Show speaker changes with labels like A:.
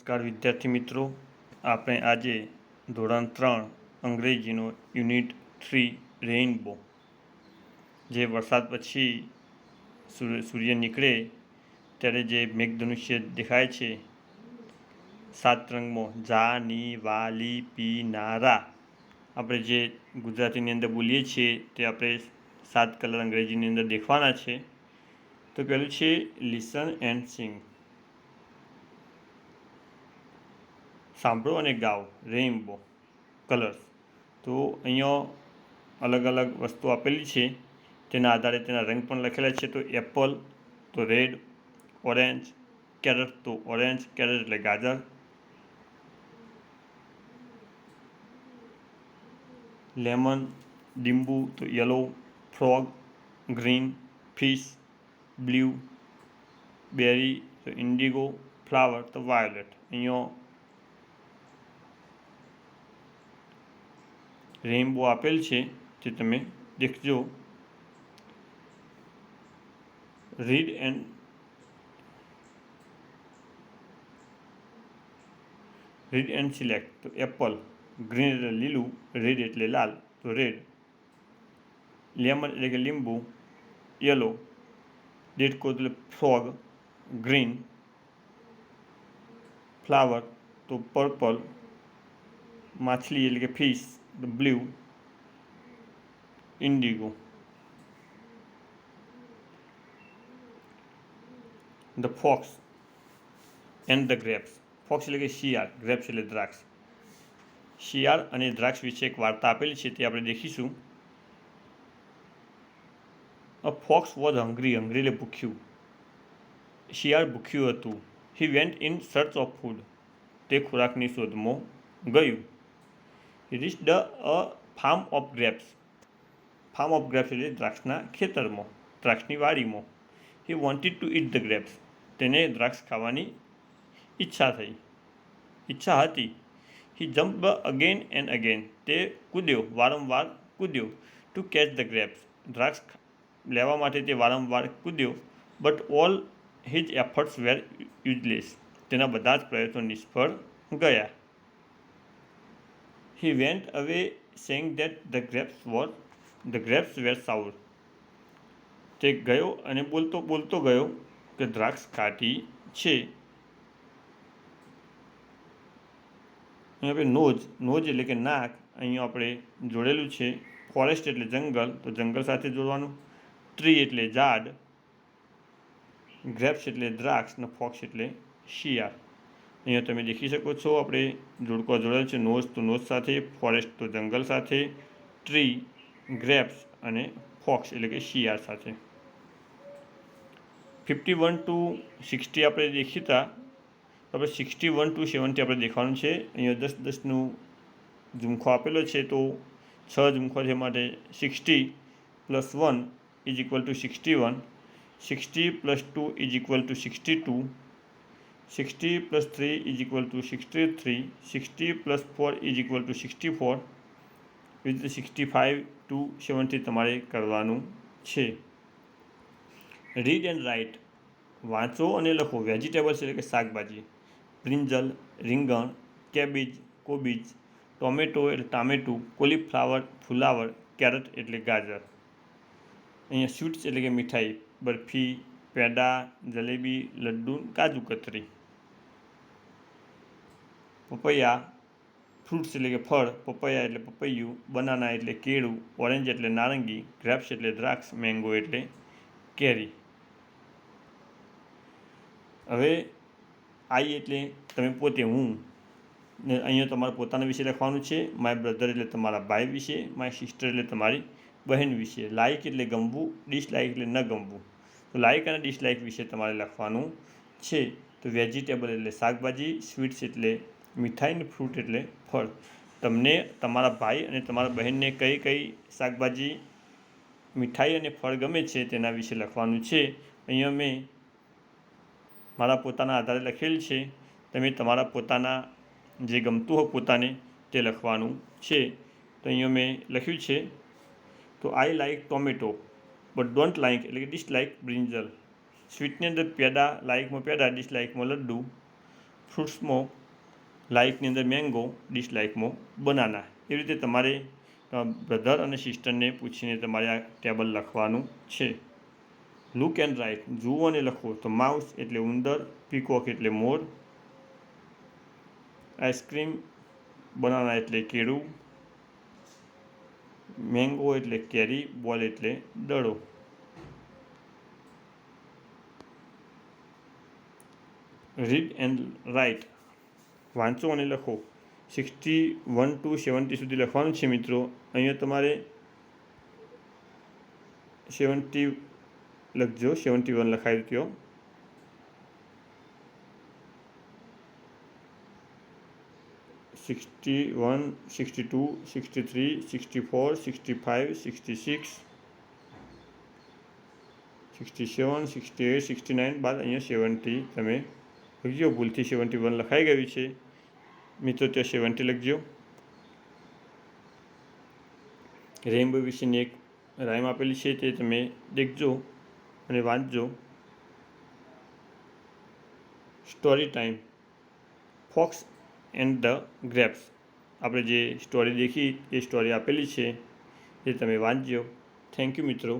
A: નમસ્કાર વિદ્યાર્થી મિત્રો, આપણે આજે ધોરણ 3 અંગ્રેજીનો યુનિટ 3 રેઇનબો, જે વરસાદ પછી સૂર્ય નીકળે ત્યારે જે મેઘધનુષ્ય દેખાય છે 7 રંગમાં, જા, ની, વા, લી, પી, ના, રા, આપણે જે ગુજરાતીની અંદર બોલીએ છીએ તે આપણે 7 કલર અંગ્રેજીની અંદર દેખવાના છે. તો પહેલું છે લિસન એન્ડ સિંગ, સાંભળો અને ગાઓ. રેઇનબો કલર્સ, તો અહીંયા અલગ અલગ વસ્તુ આપેલી છે, તેના આધારે તેના રંગ પણ લખેલા છે. તો એપલ તો રેડ, ઓરેન્જ, કેરટ તો ઓરેન્જ, કેરટ એટલે ગાજર, લેમન લીંબુ તો yellow, frog green, fish blue, berry તો ઇન્ડિગો, ફ્લાવર તો વાયોલેટ. અહીંયા રેઇનબો આપેલ છે તે તમે દેખજો. રીડ એન્ડ સિલેક્ટ, તો એપલ, ગ્રીન એટલે લીલું, રેડ એટલે લાલ તો રેડ, લેમન એટલે કે લીંબુ, યલો, દેડકો એટલે ફ્રોગ, ગ્રીન, ફ્લાવર તો પર્પલ, માછલી એટલે કે ફિશ તો blue, indigo. The fox and the grapes, fox એટલે કે શિયાળ, ગ્રેપ્સ એટલે દ્રાક્ષ. શિયાળ અને દ્રાક્ષ વિશે એક વાર્તા આપેલી છે, તે આપણે દેખીશું. A fox was hungry, hungry એટલે ભૂખ્યું, શિયાળ ભૂખ્યું હતું. He went in search of food, તે ખોરાકની શોધમાં ગયું. He reached a farm of grapes, farm of grapes એટલે દ્રાક્ષના ખેતરમાં, દ્રાક્ષની વાડીમાં. He wanted to eat the grapes, તેને દ્રાક્ષ ખાવાની ઈચ્છા હતી. He jumped again and again, તે કૂદ્યો, વારંવાર કૂદ્યો. ટુ કેચ ધ ગ્રેપ્સ, દ્રાક્ષ લેવા માટે તે વારંવાર કૂદ્યો. But all his efforts wear useless, તેના બધા જ પ્રયત્નો નિષ્ફળ ગયા. હી વેન્ટ અવે સેઇંગ ધેટ ધ ગ્રેપ્સ વેર સાઉર, તે ગયો અને બોલતો ગયો કે દ્રાક્ષ ખાટી છે. અહીંયા આપણે નોઝ એટલે કે નાક અહીંયા આપણે જોડેલું છે. ફોરેસ્ટ એટલે જંગલ, તો જંગલ સાથે જોડવાનું. ટ્રી એટલે ઝાડ, ગ્રેપ્સ એટલે દ્રાક્ષ અને ફોક્સ એટલે શિયાળ. અહીંયા તમે દેખી શકો છો આપણે જોડકો જોડેલ છે. નોઝ તો નોઝ સાથે, ફોરેસ્ટ તો જંગલ સાથે, ટ્રી, ગ્રેપ્સ અને ફોક્સ એટલે કે શિયાળ સાથે. 51 to 60 આપણે દેખીતા, આપણે 61 to 70 આપણે દેખવાનું છે. અહીંયા 10-10નું ઝુમખો આપેલો છે, તો 6 ઝુમખો છે માટે 60 + 1 = 61, 60 + 2 = 62, 60 + 3 = 63, 60 + 4 = 64. એ રીતે 65 to 70 તમારે કરવાનું છે. રીડ એન્ડ રાઇટ, વાંચો અને લખો. વેજીટેબલ્સ એટલે કે શાકભાજી, બ્રિંજલ, રીંગણ, કેબેજ, કોબીજ, ટોમેટો એટલે ટામેટું, કોલીફ્લાવર, ફુલાવર, કેરટ એટલે ગાજર. અહીંયા સ્વીટ્સ એટલે કે મીઠાઈ, બરફી, પેંડા, જલેબી, લડ્ડુ, કાજુ કતરી. પપૈયા, ફ્રૂટ્સ એટલે કે ફળ, પપૈયા એટલે પપૈયું, બનાના એટલે કેળું, ઓરેન્જ એટલે નારંગી, ગ્રેપ્સ એટલે દ્રાક્ષ, મેંગો એટલે કેરી. હવે આઈ એટલે તમે પોતે, હું, ને અહીંયા તમારે પોતાના વિશે લખવાનું છે. માય બ્રધર એટલે તમારા ભાઈ વિશે, માય સિસ્ટર એટલે તમારી બહેન વિશે. લાઇક એટલે ગમવું, ડિસલાઇક એટલે ન ગમવું, તો લાઇક અને ડિસલાઇક વિશે તમારે લખવાનું છે. તો વેજીટેબલ એટલે શાકભાજી, સ્વીટ્સ એટલે મીઠાઈ અને ફ્રૂટ એટલે ફળ. તમને તમારા ભાઈ અને તમારા બહેનને કઈ કઈ શાકભાજી, મીઠાઈ અને ફળ ગમે છે તેના વિશે લખવાનું છે. અહીંયા મેં મારા પોતાના આધારે લખેલ છે. તમે તમારા પોતાના જે ગમતું હોય પોતાને તે લખવાનું છે. તો અહીંયા મેં લખ્યું છે, તો I like tomato but don't like એટલે કે ડિસલાઇક બ્રિંજલ. સ્વીટની અંદર પેંડા, લાઇકમાં પેંડા, ડિસલાઇકમાં લડ્ડુ. ફ્રૂટ્સમાં લાઇકની અંદર મેંગો, ડિસલાઇકમાં બનાના. એવી રીતે તમારે બ્રધર અને સિસ્ટરને પૂછીને તમારે આ ટેબલ લખવાનું છે. લુક એન્ડ રાઇટ, જુઓ અને લખો. તો માઉસ એટલે ઉંદર, પીકોક એટલે મોર, આઈસ્ક્રીમ, બનાના એટલે કેળું, મેંગો એટલે કેરી, બોલ એટલે દડો. રીડ એન્ડ રાઇટ, વાંચો અને લખો. 61 to 70 સુધી લખવાનું છે મિત્રો. અહીંયા તમારે 70 લખજો, 71 લખાઈ ગયો. (61, 62, 63, 64, 65, 66, 67, 68, 69 બાદ અહીંયા 70 તમે લખજો. ભૂલથી 71 લખાઈ ગયું છે મિત્રો, ત્યાં 70 લખજો. રેઇનબો વિશેની એક રાઇમ આપેલી છે, તે તમે દેખજો અને વાંચજો. Story time, fox and the grapes. આપણે જે સ્ટોરી દેખી એ સ્ટોરી આપેલી છે, એ તમે વાંચજો. થેન્ક યુ મિત્રો.